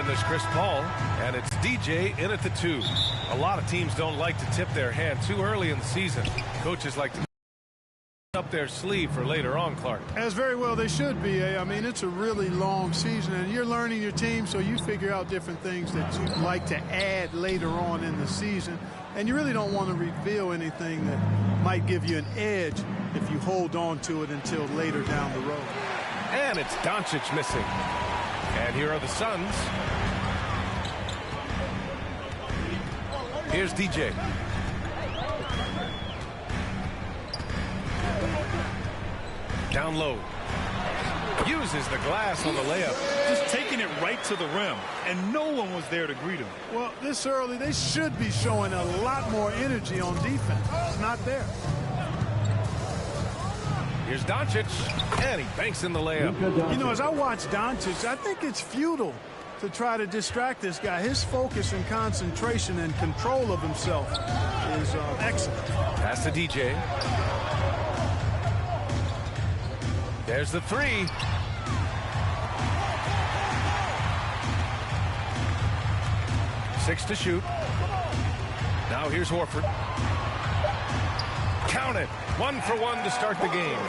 Then there's Chris Paul, and it's DJ in at the 2. A lot of teams don't like to tip their hand too early in the season. Coaches like to up their sleeve for later on, Clark. As very well they should be. I mean, it's a really long season, and you're learning your team, so you figure out different things that you'd like to add later on in the season. And you really don't want to reveal anything that might give you an edge if you hold on to it until later down the road. And it's Doncic missing. And here are the Suns. Here's DJ. Down low. Uses the glass on the layup. Just taking it right to the rim, and no one was there to greet him. Well, this early, they should be showing a lot more energy on defense. It's not there. Here's Doncic, and he banks in the layup. You know, as I watch Doncic, I think it's futile to try to distract this guy. His focus and concentration and control of himself is excellent. Pass to DJ. There's the 3. Six to shoot. Now here's Horford. Count it. 1 for 1 to start the game.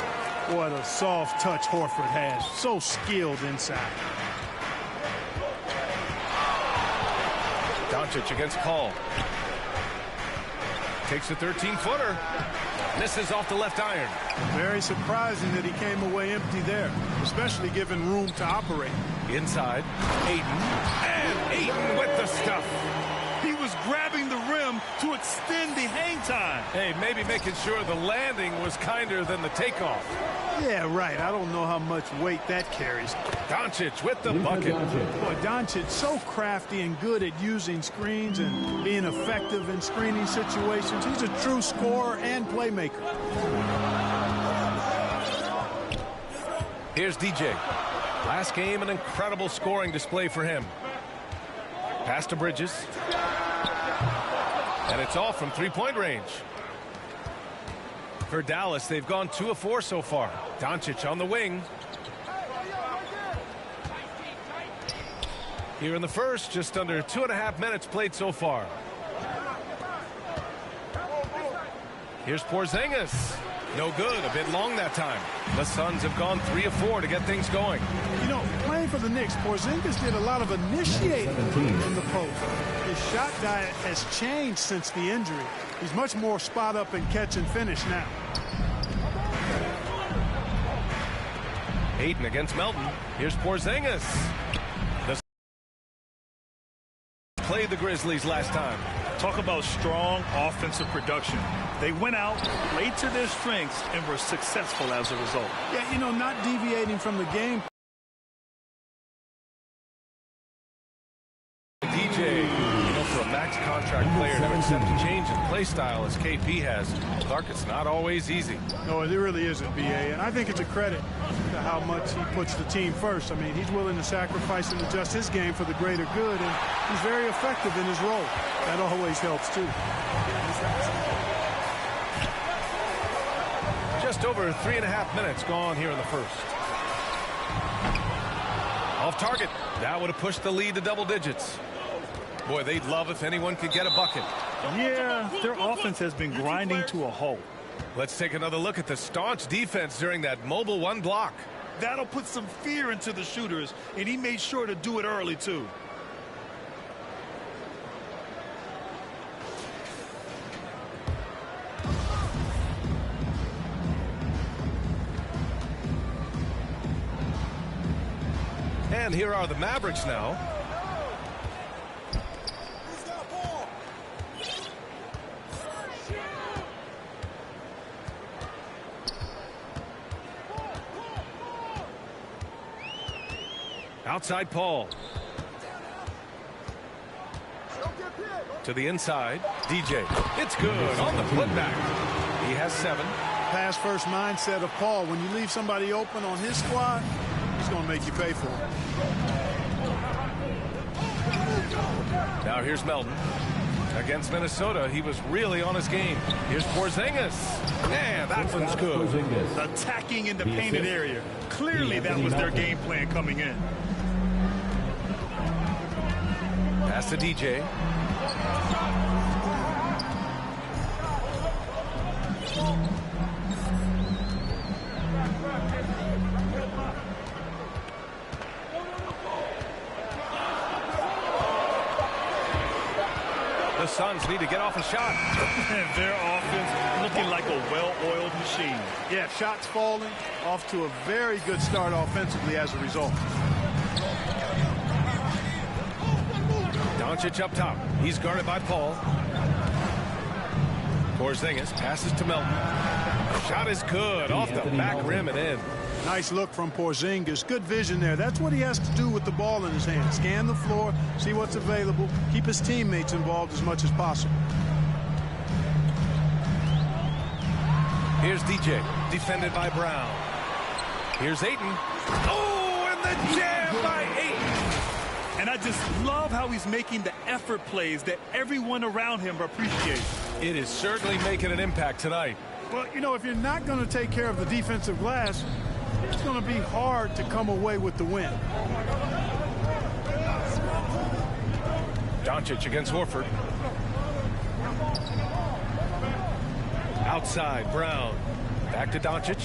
What a soft touch Horford has. So skilled inside. Doncic against Paul. Takes a 13-footer. Misses off the left iron. Very surprising that he came away empty there, especially given room to operate. Inside, Ayton. And Ayton with the stuff. He was grabbing the rim to extend the hang time. Hey, maybe making sure the landing was kinder than the takeoff. Yeah, right. I don't know how much weight that carries. Doncic with the bucket. Boy, Doncic so crafty and good at using screens and being effective in screening situations. He's a true scorer and playmaker. Here's DJ. Last game, an incredible scoring display for him. Pass to Bridges. And it's off from three-point range. For Dallas, they've gone 2 of 4 so far. Doncic on the wing. Here in the first, just under 2.5 minutes played so far. Here's Porzingis. No good, a bit long that time. The Suns have gone 3 of 4 to get things going. You know, playing for the Knicks, Porzingis did a lot of initiating in the post. His shot diet has changed since the injury. He's much more spot up and catch and finish now. Ayton against Melton. Here's Porzingis. The played the Grizzlies last time. Talk about strong offensive production. They went out, played to their strengths, and were successful as a result. Yeah, you know, not deviating from the game. DJ, you know, for a max contract player to accept a change in play style as KP has, Clark, it's not always easy. No, it really isn't, B.A., and I think it's a credit to how much he puts the team first. I mean, he's willing to sacrifice and adjust his game for the greater good, and he's very effective in his role. That always helps, too. Just over 3.5 minutes gone here in the first. Off target. That would have pushed the lead to double digits. Boy, they'd love if anyone could get a bucket. Yeah, their offense has been grinding to a halt. Let's take another look at the staunch defense during that mobile 1 block. That'll put some fear into the shooters, and he made sure to do it early, too. And here are the Mavericks now. Outside Paul. To the inside. DJ. It's good on the putback. He has 7. Pass first mindset of Paul. When you leave somebody open on his squad, he's going to make you pay for it. Now here's Melton. Against Minnesota, he was really on his game. Here's Porzingis. Yeah, that one's good. Attacking in the painted area. Clearly that was their game plan coming in. Pass to DJ. The Suns need to get off a shot. Their offense looking like a well-oiled machine. Yeah, shots falling, off to a very good start offensively as a result. Doncic up top. He's guarded by Paul. Porzingis passes to Melton. Shot is good off the back rim and in. Nice look from Porzingis. Good vision there. That's what he has to do with the ball in his hand. Scan the floor, see what's available, keep his teammates involved as much as possible. Here's DJ, defended by Brown. Here's Ayton. Oh, and the jam by Ayton. And I just love how he's making the effort plays that everyone around him appreciates. It is certainly making an impact tonight. Well, you know, if you're not going to take care of the defensive glass, it's going to be hard to come away with the win. Doncic against Horford. Outside, Brown. Back to Doncic.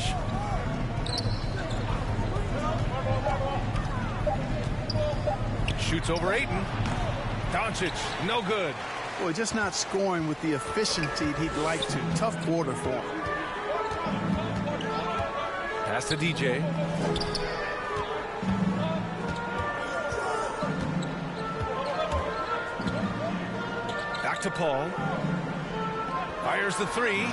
Shoots over Ayton. Doncic, no good. Boy, just not scoring with the efficiency he'd like to. Tough quarter for him. Pass to DJ. Back to Paul. Fires the three.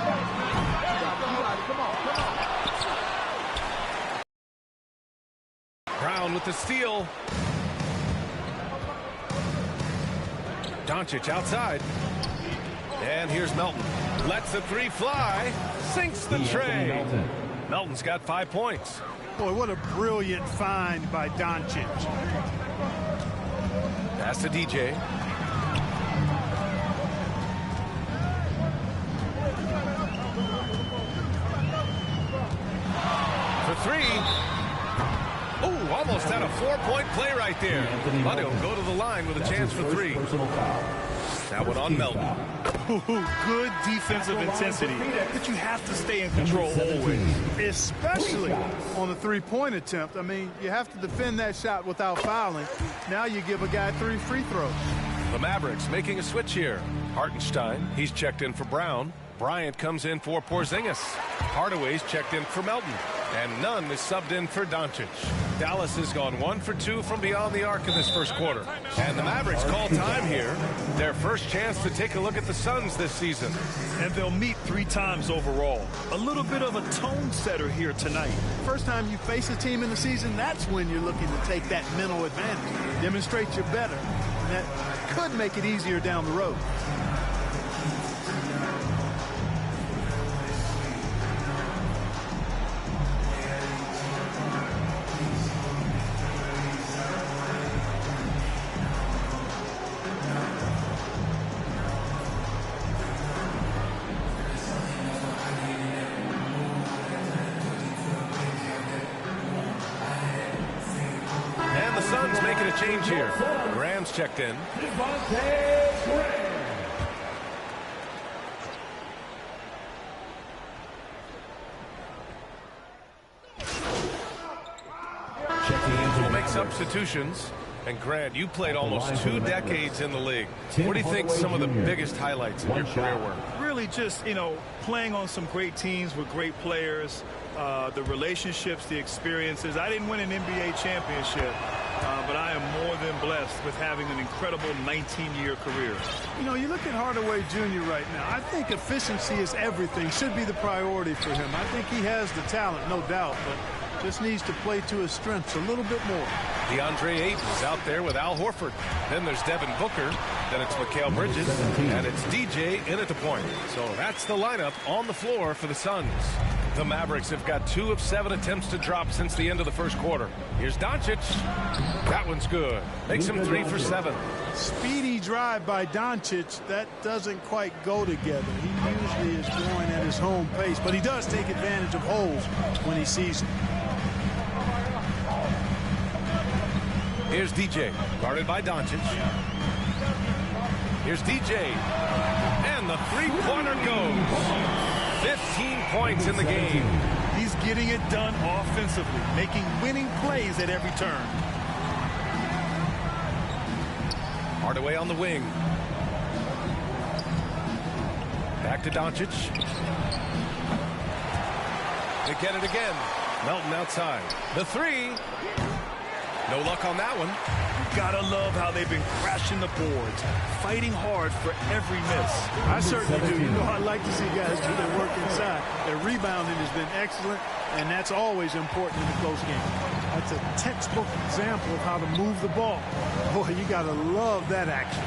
Brown with the steal. Doncic outside. And here's Melton. Lets the three fly. Sinks the tray. Melton's got 5 points. Boy, what a brilliant find by Doncic. Pass to DJ. For three. Oh, almost had a 4-point play right there. But he'll go to the line with a chance for three. That one on Melton. Good defensive intensity, but you have to stay in control always. Especially on the three-point attempt. I mean, you have to defend that shot without fouling. Now you give a guy 3 free throws. The Mavericks making a switch here. Hartenstein, he's checked in for Brown. Bryant comes in for Porzingis. Hardaway's checked in for Melton. And Nunn is subbed in for Doncic. Dallas has gone 1 for 2 from beyond the arc in this first quarter. And the Mavericks call time here. Their first chance to take a look at the Suns this season. And they'll meet 3 times overall. A little bit of a tone setter here tonight. First time you face a team in the season, that's when you're looking to take that mental advantage. Demonstrate you're better. And that could make it easier down the road. Suns making a change here. Graham's checked in. We'll make substitutions. And Grant, you played almost 2 decades in the league. What do you think some of the biggest highlights in your career were? Really just, playing on some great teams with great players, the relationships, the experiences. I didn't win an NBA championship, but I am more than blessed with having an incredible 19-year career. You look at Hardaway Jr. right now. I think efficiency is everything, should be the priority for him. I think he has the talent, no doubt, but just needs to play to his strengths a little bit more. DeAndre Ayton is out there with Al Horford. Then there's Devin Booker. Then it's Mikal Bridges. And it's DJ in at the point. So that's the lineup on the floor for the Suns. The Mavericks have got 2 of 7 attempts to drop since the end of the first quarter. Here's Doncic. That one's good. Makes him 3 for 7. Speedy drive by Doncic. That doesn't quite go together. He usually is going at his home pace, but he does take advantage of holes when he sees them. Here's DJ, guarded by Doncic. Here's DJ, and the three-pointer goes. 15 points in the game. He's getting it done offensively, making winning plays at every turn. Hardaway on the wing. Back to Doncic. They get it again. Melton outside. The three. No luck on that one. Gotta love how they've been crashing the boards, fighting hard for every miss. I certainly do. You know, I like to see guys do their work inside. Their rebounding has been excellent, and that's always important in a close game. That's a textbook example of how to move the ball. Boy, you gotta love that action.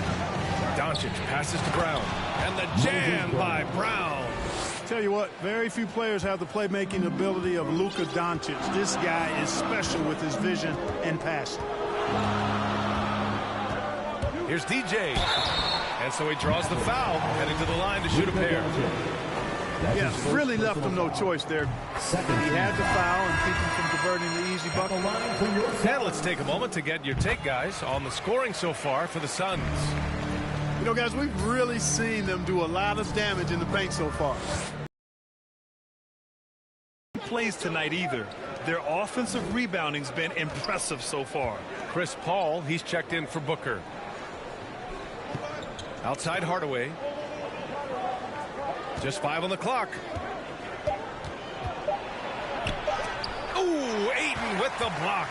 Doncic passes to Brown, and the jam by Brown. Tell you what, very few players have the playmaking ability of Luka Doncic. This guy is special with his vision and passing. Here's DJ. And so he draws the foul, heading to the line to shoot a pair. Yeah, really left him no choice there. He had the foul and keep him from converting the easy bucket. And let's take a moment to get your take, guys, on the scoring so far for the Suns. You know, guys, we've really seen them do a lot of damage in the paint so far. Plays tonight either. Their offensive rebounding's been impressive so far. Chris Paul, he's checked in for Booker. Outside Hardaway. Just 5 on the clock. Ooh, Ayton with the block.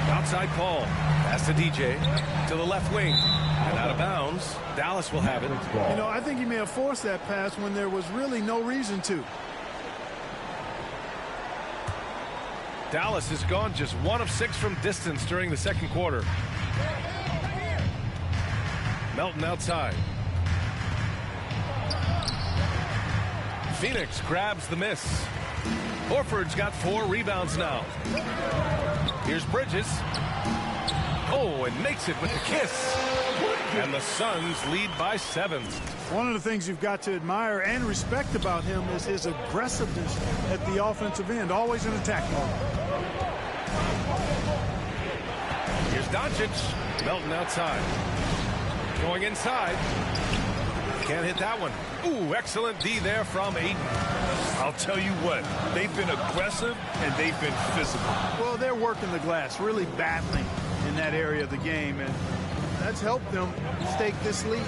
Outside Paul. Pass to DJ. To the left wing. And out of bounds. Dallas will have it. You know, I think he may have forced that pass when there was really no reason to. Dallas has gone just 1 of 6 from distance during the second quarter. Melton outside. Phoenix grabs the miss. Horford's got 4 rebounds now. Here's Bridges. Oh, and makes it with the kiss. And the Suns lead by 7. One of the things you've got to admire and respect about him is his aggressiveness at the offensive end, always in attack mode. Here's Doncic. Melton outside. Going inside. Can't hit that one. Ooh, excellent D there from Ayton. I'll tell you what, they've been aggressive and they've been physical. Well, they're working the glass, really battling in that area of the game, and that's helped them stake this lead.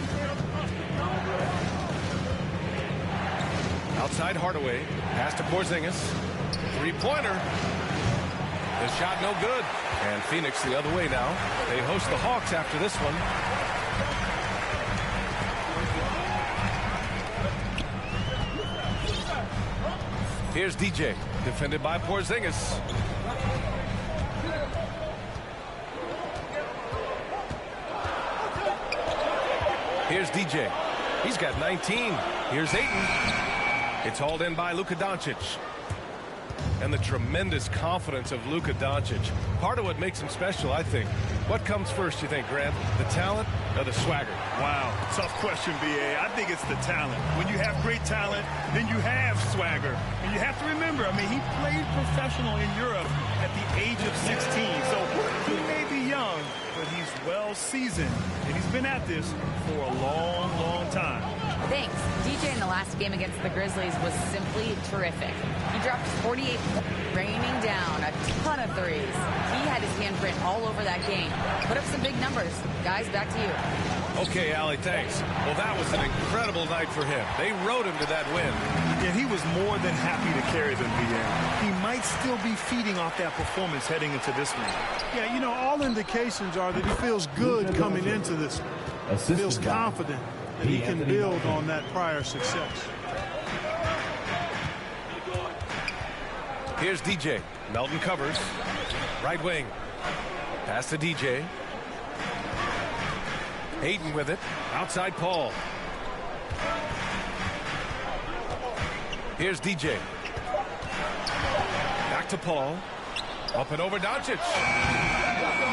Outside Hardaway. Pass to Porzingis. Three-pointer. The shot no good. And Phoenix the other way now. They host the Hawks after this one. Here's DJ. Defended by Porzingis. Here's DJ. He's got 19. Here's Ayton. It's hauled in by Luka Doncic. And the tremendous confidence of Luka Doncic. Part of what makes him special, I think. What comes first, you think, Grant? The talent or the swagger? Wow, tough question, B.A. I think it's the talent. When you have great talent, then you have swagger. And you have to remember, I mean, he played professional in Europe at the age of 16. So he may be young, but he's well seasoned. And he's been at this for a long, long time. Thanks. DJ in the last game against the Grizzlies was simply terrific. He dropped 48, raining down a ton of threes. He had his handprint all over that game. Put up some big numbers. Guys, back to you. Okay, Allie, thanks. Well, that was an incredible night for him. They rode him to that win. Yeah, he was more than happy to carry them, B.A. He might still be feeding off that performance heading into this one. Yeah, you know, all indications are that he feels good coming into this one. He feels confident that he can build on that prior success. Here's DJ. Melton covers. Right wing. Pass to DJ. Ayton with it. Outside Paul. Here's DJ. Back to Paul. Up and over Doncic.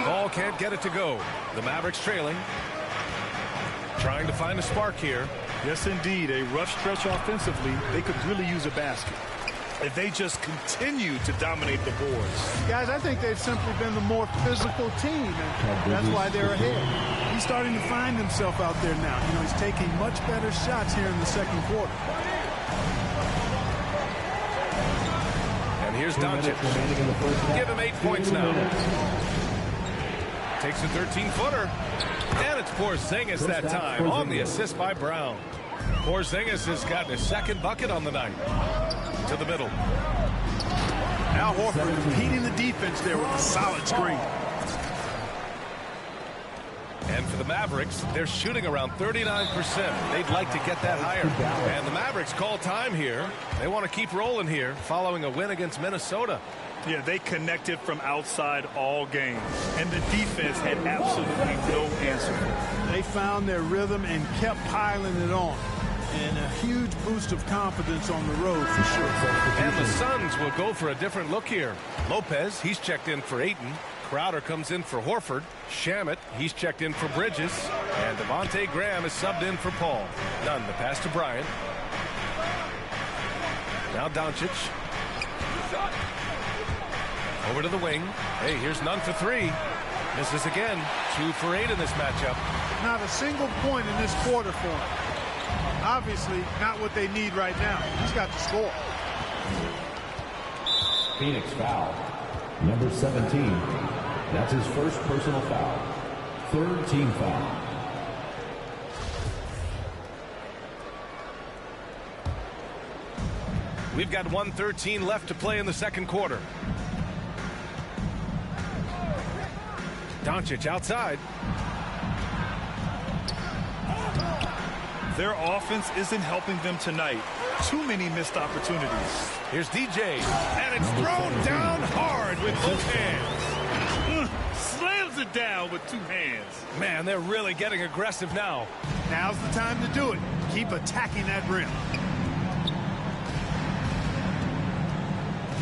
Paul can't get it to go. The Mavericks trailing. Trying to find a spark here. Yes, indeed. A rough stretch offensively. They could really use a basket. if they just continue to dominate the boards. Guys, I think they've simply been the more physical team, and that's why they're ahead. He's starting to find himself out there now. You know, he's taking much better shots here in the second quarter. And here's Doncic. Give him 8 points now. Takes a 13-footer. And it's Porzingis that time on the assist by Brown. Porzingis has gotten his second bucket on the night. To the middle. Al Horford impeding the defense there with a solid screen. And for the Mavericks, they're shooting around 39%. They'd like to get that higher. And the Mavericks call time here. They want to keep rolling here following a win against Minnesota. Yeah, they connected from outside all game. And the defense had absolutely no answer. They found their rhythm and kept piling it on. And a huge boost of confidence on the road for sure. And the Suns will go for a different look here. Lopez, he's checked in for Ayton. Crowder comes in for Horford. Shamet, he's checked in for Bridges. And Devontae Graham is subbed in for Paul. Nunn, the pass to Bryant. Now Doncic. Over to the wing. Hey, here's Nunn for 3. Misses again. 2 for 8 in this matchup. Not a single point in this quarter for him. Obviously, not what they need right now. He's got to score. Phoenix foul. Number 17. That's his first personal foul. Third team foul. We've got 1:13 left to play in the second quarter. Doncic outside. Their offense isn't helping them tonight. Too many missed opportunities. Here's DJ. And it's thrown down hard with both hands. Slams it down with 2 hands. Man, they're really getting aggressive now. Now's the time to do it. Keep attacking that rim.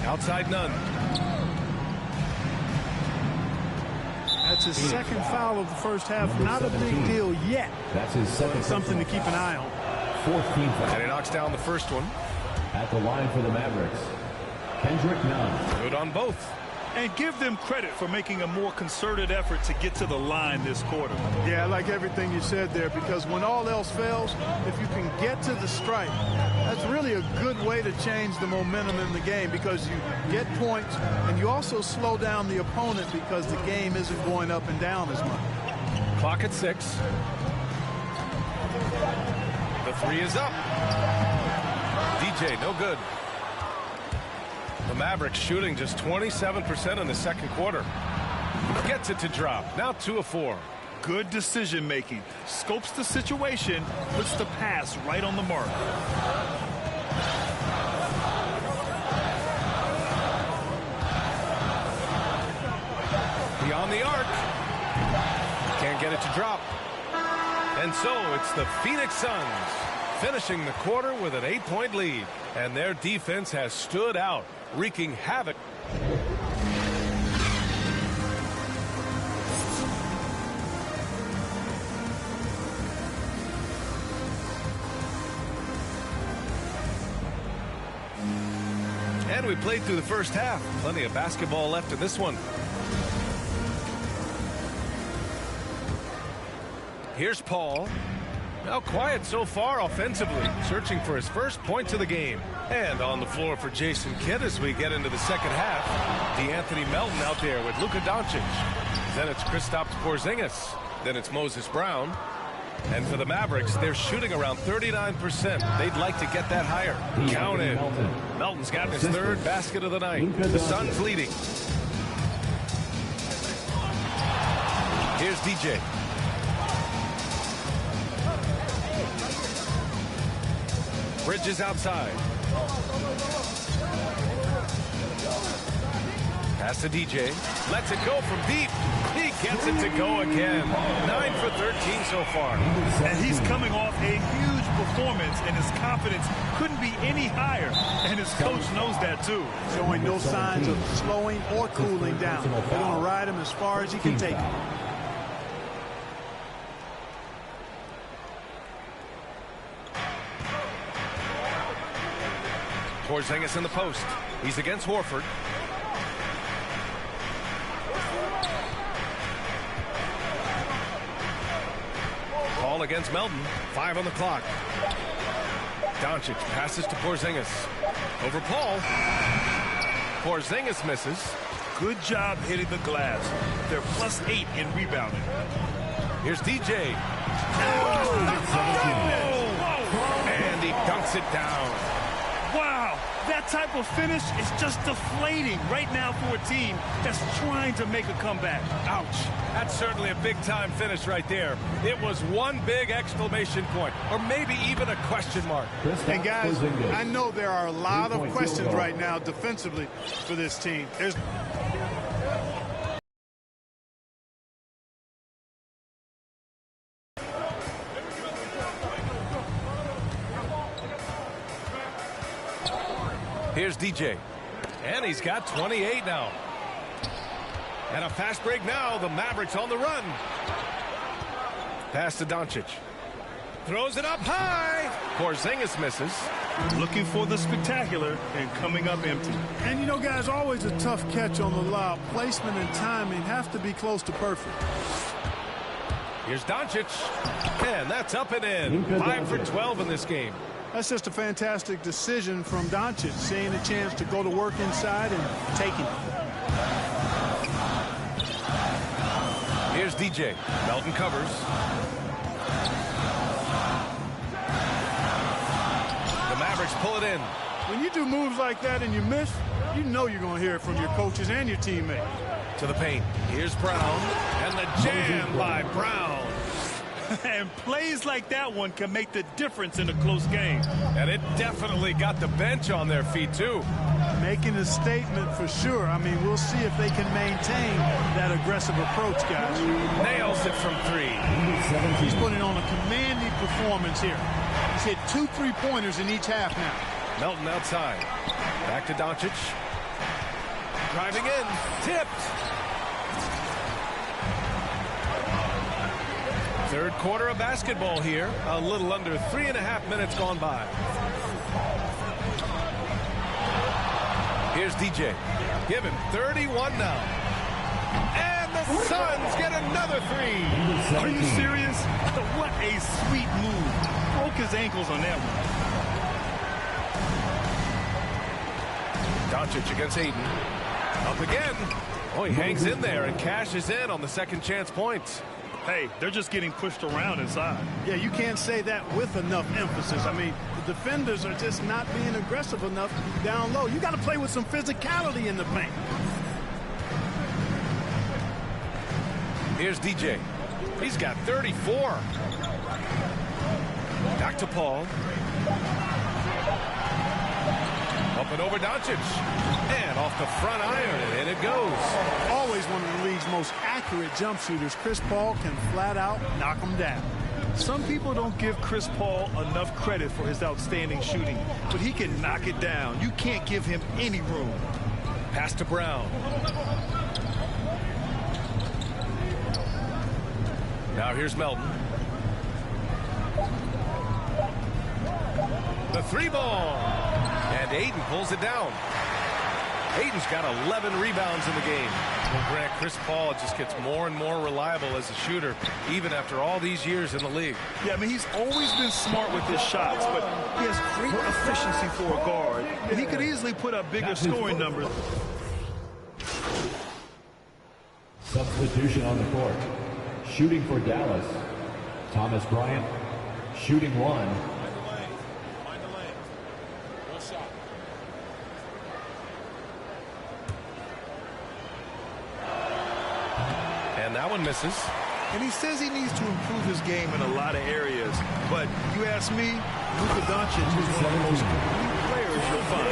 Outside Nunn. That's his second foul of the first half. Not a big deal yet. That's his second. Something to keep an eye on. Fourth team foul. And he knocks down the first one. At the line for the Mavericks, Kendrick Nunn. Good on both. And give them credit for making a more concerted effort to get to the line this quarter. Yeah, I like everything you said there, because when all else fails, if you can get to the stripe, that's really a good way to change the momentum in the game, because you get points and you also slow down the opponent because the game isn't going up and down as much. Clock at 6. The 3 is up. DJ, no good. The Mavericks shooting just 27% in the second quarter. Gets it to drop. Now 2 of 4. Good decision making. Scopes the situation, puts the pass right on the mark. Beyond the arc. Can't get it to drop. And so it's the Phoenix Suns finishing the quarter with an 8-point lead. And their defense has stood out, wreaking havoc. And we played through the first half. Plenty of basketball left in this one. Here's Paul. Now quiet so far offensively, searching for his first points of the game. And on the floor for Jason Kidd as we get into the second half. DeAnthony Melton out there with Luka Doncic. Then it's Kristaps Porzingis. Then it's Moses Brown. And for the Mavericks, they're shooting around 39%. They'd like to get that higher. Counted. Melton's gotten his third basket of the night. The Suns leading. Here's DJ. Bridges outside. Pass to DJ. Lets it go from deep. He gets it to go again. 9 for 13 so far. And he's coming off a huge performance, and his confidence couldn't be any higher. And his coach knows that too. Showing no signs of slowing or cooling down. They're going to ride him as far as he can take him. Porzingis in the post. He's against Horford. Ball against Melton. 5 on the clock. Doncic passes to Porzingis. Over Paul. Porzingis misses. Good job hitting the glass. They're +8 in rebounding. Here's DJ. And he dunks it down. Wow, that type of finish is just deflating right now for a team that's trying to make a comeback. Ouch. That's certainly a big-time finish right there. It was one big exclamation point, or maybe even a question mark. And guys, I know there are a lot of questions right now defensively for this team. Here's DJ. And he's got 28 now. And a fast break now. The Mavericks on the run. Pass to Doncic. Throws it up high. Porzingis misses. Looking for the spectacular and coming up empty. And you know, guys, always a tough catch on the lob. Placement and timing have to be close to perfect. Here's Doncic. And that's up and in. 5 for 12 in this game. That's just a fantastic decision from Doncic, seeing a chance to go to work inside and taking it. Here's DJ. Melton covers. The Mavericks pull it in. When you do moves like that and you miss, you know you're going to hear it from your coaches and your teammates. To the paint. Here's Brown. And the jam by Brown. And plays like that one can make the difference in a close game. And it definitely got the bench on their feet, too. Making a statement for sure. I mean, we'll see if they can maintain that aggressive approach, guys. Nails it from 3. He's putting on a commanding performance here. He's hit 2 3-pointers in each half now. Melton outside. Back to Doncic. Driving in. Tipped. Third quarter of basketball here. A little under 3.5 minutes gone by. Here's DJ. Give him 31 now. And the Suns get another 3. Are you serious? What a sweet move. Broke his ankles on that one. Doncic against Aiden. Up again. Oh, he hangs in there and cashes in on the second chance points. Hey, they're just getting pushed around inside. Yeah, you can't say that with enough emphasis. I mean, the defenders are just not being aggressive enough down low. You got to play with some physicality in the paint. Here's DJ. He's got 34. Back to Paul. Up and over Doncic. And off the front iron, and in it goes. Always one of the league's most accurate jump shooters. Chris Paul can flat out knock him down. Some people don't give Chris Paul enough credit for his outstanding shooting, but he can knock it down. You can't give him any room. Pass to Brown. Now here's Melton. The 3-ball. And Aiden pulls it down. Aiden's got 11 rebounds in the game. Well, Grant, Chris Paul just gets more and more reliable as a shooter, even after all these years in the league. Yeah, I mean, he's always been smart with his shots, but he has great efficiency for a guard, and he could easily put up bigger scoring numbers. Substitution on the court. Shooting for Dallas, Thomas Bryant. Shooting 1. And that one misses. And he says he needs to improve his game in a lot of areas. But you ask me, Luka Doncic is one of the most complete players you'll find.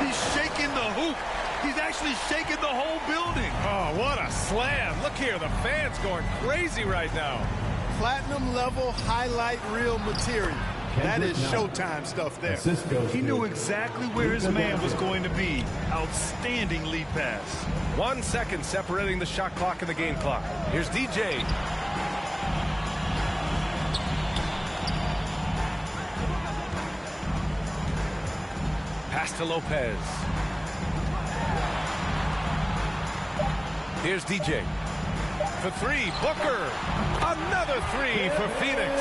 He's shaking the hoop. He's actually shaking the whole building. Oh, what a slam. Look here, the fans going crazy right now. Platinum level highlight reel material. That is Showtime stuff there. He knew exactly where his man was going to be. Outstanding lead pass. 1 second separating the shot clock and the game clock. Here's DJ. Pass to Lopez. Here's DJ. For three, Booker. Another three for Phoenix.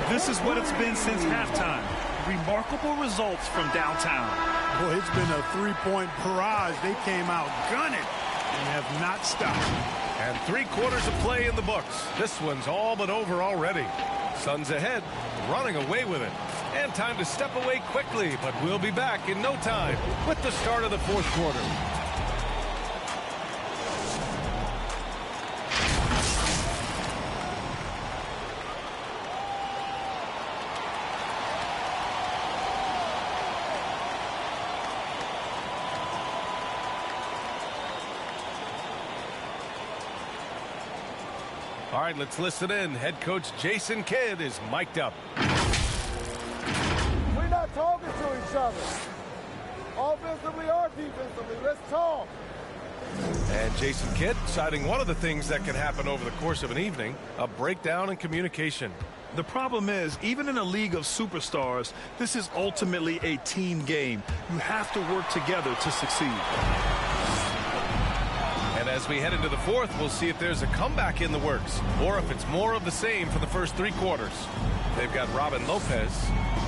This is what it's been since halftime. Remarkable results from downtown. Boy, it's been a three-point barrage. They came out gunning and have not stopped. And 3/4 of play in the books. This one's all but over already. Suns ahead, running away with it. And time to step away quickly, but we'll be back in no time with the start of the 4th quarter. All right, let's listen in. Head coach Jason Kidd is mic'd up. We're not talking to each other. Offensively or defensively, let's talk. And Jason Kidd citing one of the things that can happen over the course of an evening, a breakdown in communication. The problem is, even in a league of superstars, this is ultimately a team game. You have to work together to succeed. And as we head into the 4th, we'll see if there's a comeback in the works or if it's more of the same for the first 3 quarters. They've got Robin Lopez,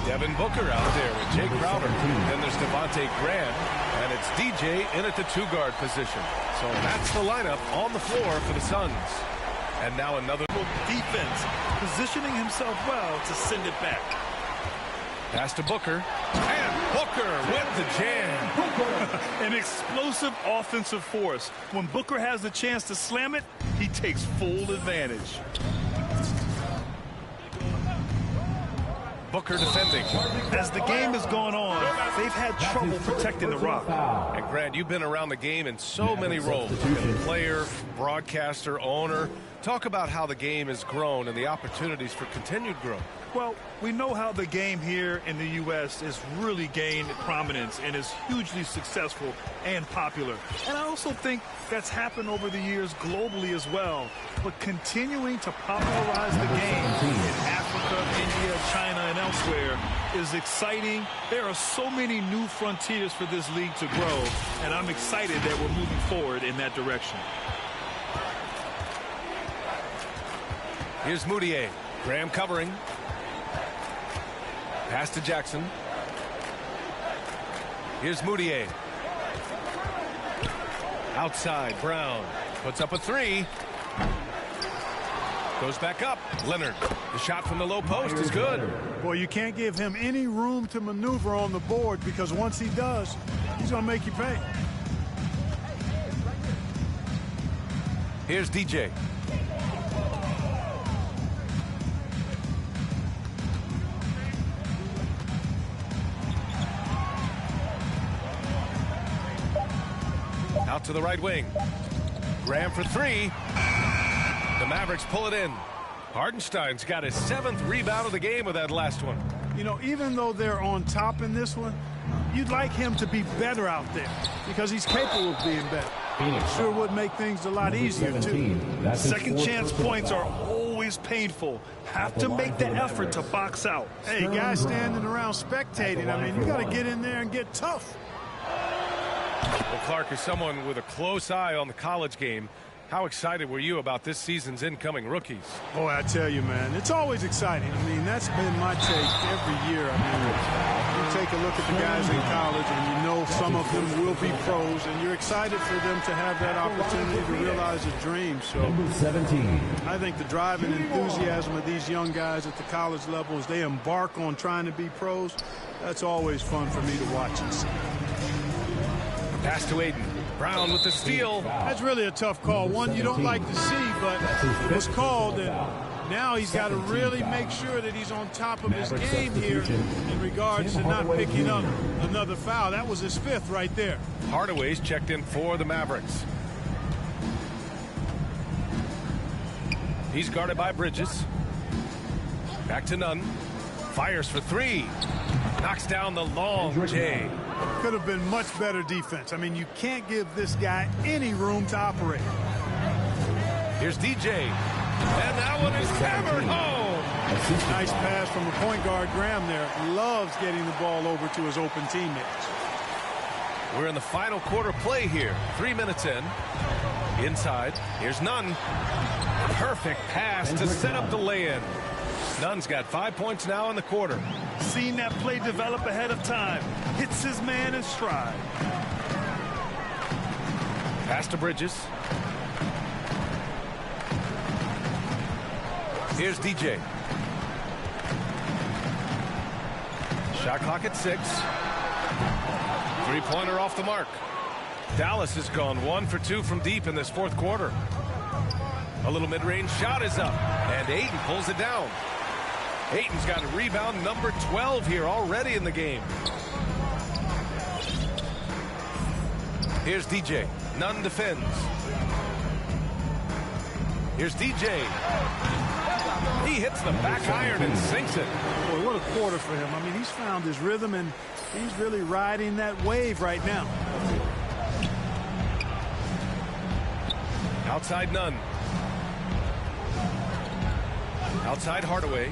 Devin Booker out there with Jake Crowder. Then there's Devontae Graham, and it's DJ in at the 2-guard position. So that's the lineup on the floor for the Suns. And now another Defense positioning himself well to send it back. pass to Booker. And Booker with the jam. An explosive offensive force. When Booker has the chance to slam it, he takes full advantage. Booker defending. As the game has gone on, they've had trouble protecting the rock. And Grant, you've been around the game in so many roles. You've been a player, broadcaster, owner. Talk about how the game has grown and the opportunities for continued growth. Well, we know how the game here in the U.S. has really gained prominence and is hugely successful and popular. And I also think that's happened over the years globally as well. But continuing to popularize the game in Africa, India, China, and elsewhere is exciting. There are so many new frontiers for this league to grow, and I'm excited that we're moving forward in that direction. Here's Moutier. Graham covering. Pass to Jackson. Here's Moutier. Outside, Brown puts up a 3. Goes back up. Leonard. The shot from the low post is good. Boy, you can't give him any room to maneuver on the board because once he does, he's going to make you pay. Here's DJ. Out to the right wing. Graham for 3. The Mavericks pull it in. Hardenstein's got his 7th rebound of the game with that last one. You know, even though they're on top in this one, you'd like him to be better out there because he's capable of being better. Sure would make things a lot easier, too. Second chance points are always painful. Have to make the effort to box out. Hey, guys standing around spectating, I mean, you got to get in there and get tough. Well, Clark, as someone with a close eye on the college game, how excited were you about this season's incoming rookies? Boy, I tell you, man, it's always exciting. I mean, that's been my take every year. I mean, you take a look at the guys in college, and you know some of them will be pros, and you're excited for them to have that opportunity to realize a dream. So, I think the drive and enthusiasm of these young guys at the college level as they embark on trying to be pros, that's always fun for me to watch and see. Pass to Aiden. Brown with the steal. That's really a tough call. One you don't like to see, but it was called, and now he's got to really make sure that he's on top of his game here in regards to not picking up another foul. That was his 5th right there. Hardaway's checked in for the Mavericks. He's guarded by Bridges. Back to Nunn. Fires for 3. Knocks down the long J. Could have been much better defense. I mean, you can't give this guy any room to operate. Here's DJ. And that one is hammered home. Nice pass from the point guard, Graham there. Loves getting the ball over to his open teammates. We're in the final quarter play here. 3 minutes in. Inside. Here's Nunn. Perfect pass to set up the lay-in. Nunn's got 5 points now in the quarter. Seen that play develop ahead of time. Hits his man in stride. Pass to Bridges. Here's DJ. Shot clock at 6. Three-pointer off the mark. Dallas has gone 1 for 2 from deep in this fourth quarter. A little mid-range shot is up, and Ayton pulls it down. Ayton's got a rebound number 12 here already in the game. Here's DJ. Nunn defends. Here's DJ. He hits the back iron and sinks it. Boy, what a quarter for him. I mean, he's found his rhythm, and he's really riding that wave right now. Outside Nunn. Outside Hardaway.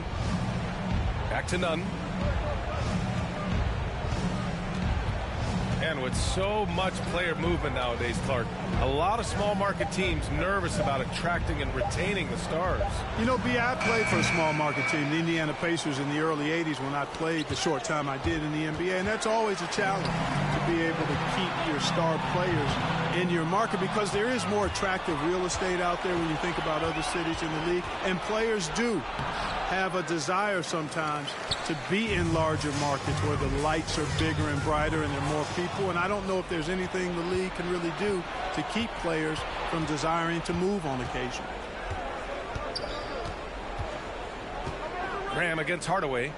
Back to Nunn. And with so much player movement nowadays, Clark, a lot of small market teams nervous about attracting and retaining the stars. You know, B, I played for a small market team, the Indiana Pacers, in the early 80s when I played the short time I did in the NBA. And that's always a challenge, to be able to keep your star players in your market, because there is more attractive real estate out there when you think about other cities in the league. And players do have a desire sometimes to be in larger markets where the lights are bigger and brighter and there are more people. And I don't know if there's anything the league can really do to keep players from desiring to move on occasion. Graham against Hardaway.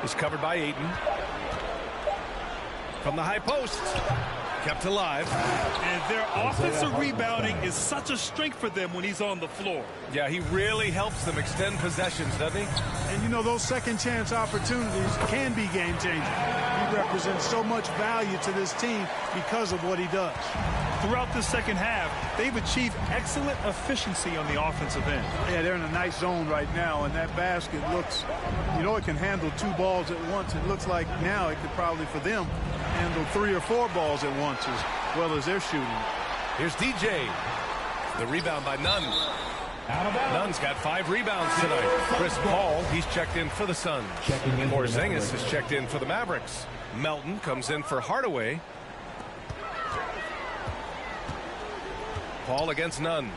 He's covered by Ayton. From the high post. Kept alive. And their offensive rebounding is such a strength for them when he's on the floor. Yeah, he really helps them extend possessions, doesn't he? And, you know, those second chance opportunities can be game changing. He represents so much value to this team because of what he does. Throughout the second half, they've achieved excellent efficiency on the offensive end. Yeah, they're in a nice zone right now, and that basket looks, you know, it can handle 2 balls at once. It looks like now it could probably, for them, handle 3 or 4 balls at once as well as they're shooting. Here's DJ. The rebound by Nunn. Nunn's got 5 rebounds tonight. Chris Paul, he's checked in for the Suns. Porzingis is checked in for the Mavericks. Melton comes in for Hardaway. Paul against Nunn.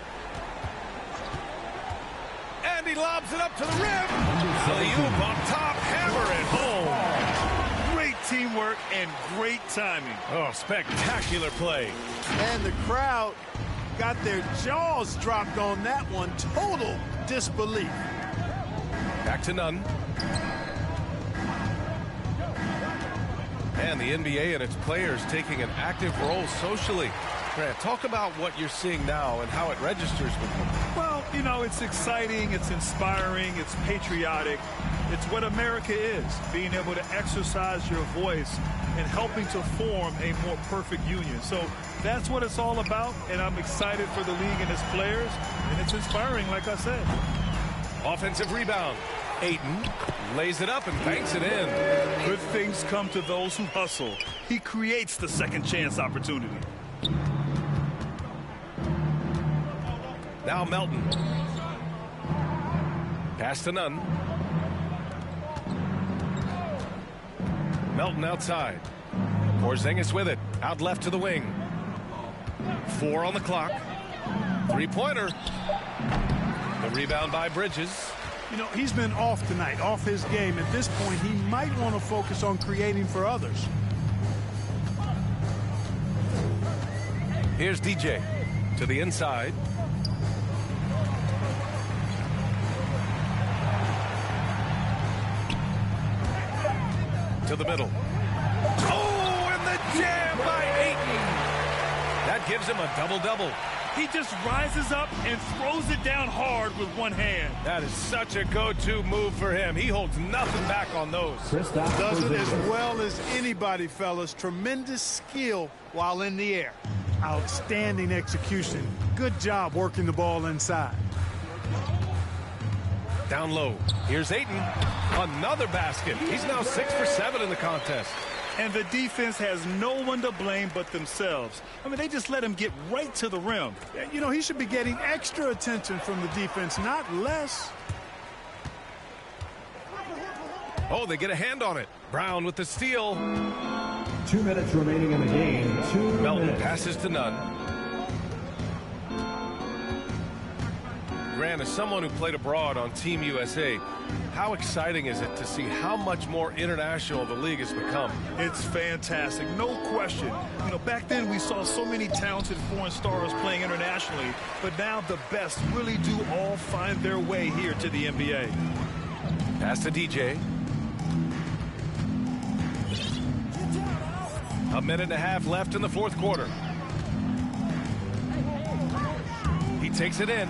And he lobs it up to the rim. Alley-oop on top, hammer it home. Great teamwork and great timing. Oh, spectacular play. And the crowd got their jaws dropped on that one. Total disbelief. Back to Nunn. And the NBA and its players taking an active role socially. Grant, talk about what you're seeing now and how it registers with you. Well, you know, it's exciting, it's inspiring, it's patriotic. It's what America is, being able to exercise your voice and helping to form a more perfect union. So that's what it's all about, and I'm excited for the league and its players, and it's inspiring, like I said. Offensive rebound. Ayton lays it up and banks it in. Good things come to those who hustle. He creates the second chance opportunity. Now Melton. Pass to Nunn. Melton outside. Porzingis with it. Out left to the wing. 4 on the clock. 3-pointer. The rebound by Bridges. You know, he's been off tonight, off his game. At this point, he might want to focus on creating for others. Here's DJ to the inside. To the middle. Oh, and the jam by Ayton. That gives him a double-double. He just rises up and throws it down hard with one hand. That is such a go-to move for him. He holds nothing back on those. Does it as well as anybody, fellas. Tremendous skill while in the air. Outstanding execution. Good job working the ball inside. Down low. Here's Ayton. Another basket. He's now 6 for 7 in the contest. And the defense has no one to blame but themselves. I mean, they just let him get right to the rim. You know, he should be getting extra attention from the defense, not less. Oh, they get a hand on it. Brown with the steal. 2 minutes remaining in the game. 2 Melton minutes. passes to Nunn. Grant, as someone who played abroad on Team USA, how exciting is it to see how much more international the league has become? It's fantastic, no question. You know, back then we saw so many talented foreign stars playing internationally, but now the best really do all find their way here to the NBA. Pass to DJ. A minute and a half left in the fourth quarter. He takes it in.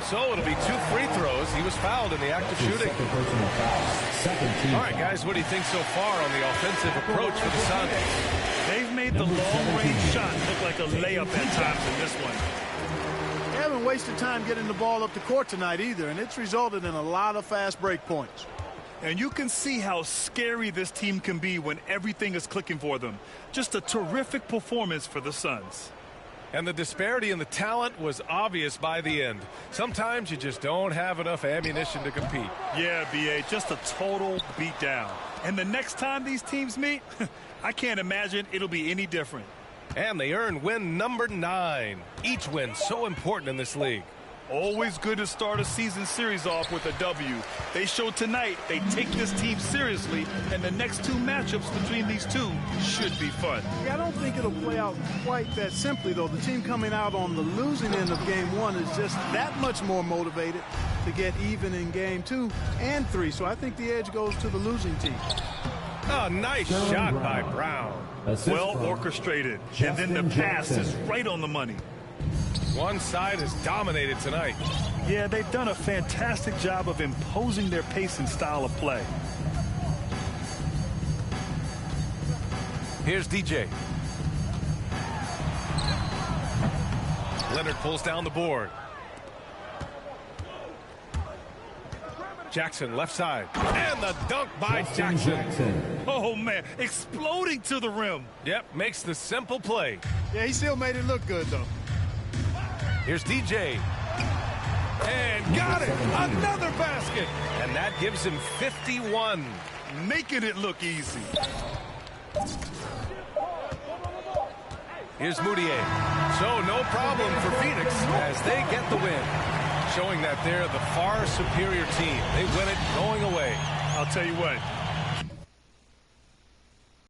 So it'll be 2 free throws. He was fouled in the act of shooting. Second personal foul. Second team. All right, guys, what do you think so far on the offensive approach for the Suns? They've made the long-range shot look like a layup at times in this one. They haven't wasted time getting the ball up the court tonight either, and it's resulted in a lot of fast break points. And you can see how scary this team can be when everything is clicking for them. Just a terrific performance for the Suns. And the disparity in the talent was obvious by the end. Sometimes you just don't have enough ammunition to compete. Yeah, B.A., just a total beatdown. And the next time these teams meet, I can't imagine it'll be any different. And they earn win number 9. Each win so important in this league. Always good to start a season series off with a W. They showed tonight they take this team seriously, and the next 2 matchups between these two should be fun. Yeah, I don't think it'll play out quite that simply, though. The team coming out on the losing end of game 1 is just that much more motivated to get even in game 2 and 3. So I think the edge goes to the losing team. Oh, nice shot by Brown. Well orchestrated, and then the pass is right on the money. One side has dominated tonight. Yeah, they've done a fantastic job of imposing their pace and style of play. Here's DJ. Leonard pulls down the board. Jackson left side. And the dunk by Jackson. Oh, man, exploding to the rim. Yep, makes the simple play. Yeah, he still made it look good, though. Here's DJ. And got it! Another basket! And that gives him 51. Making it look easy. Here's Moutier. So no problem for Phoenix as they get the win. Showing that they're the far superior team. They win it going away. I'll tell you what,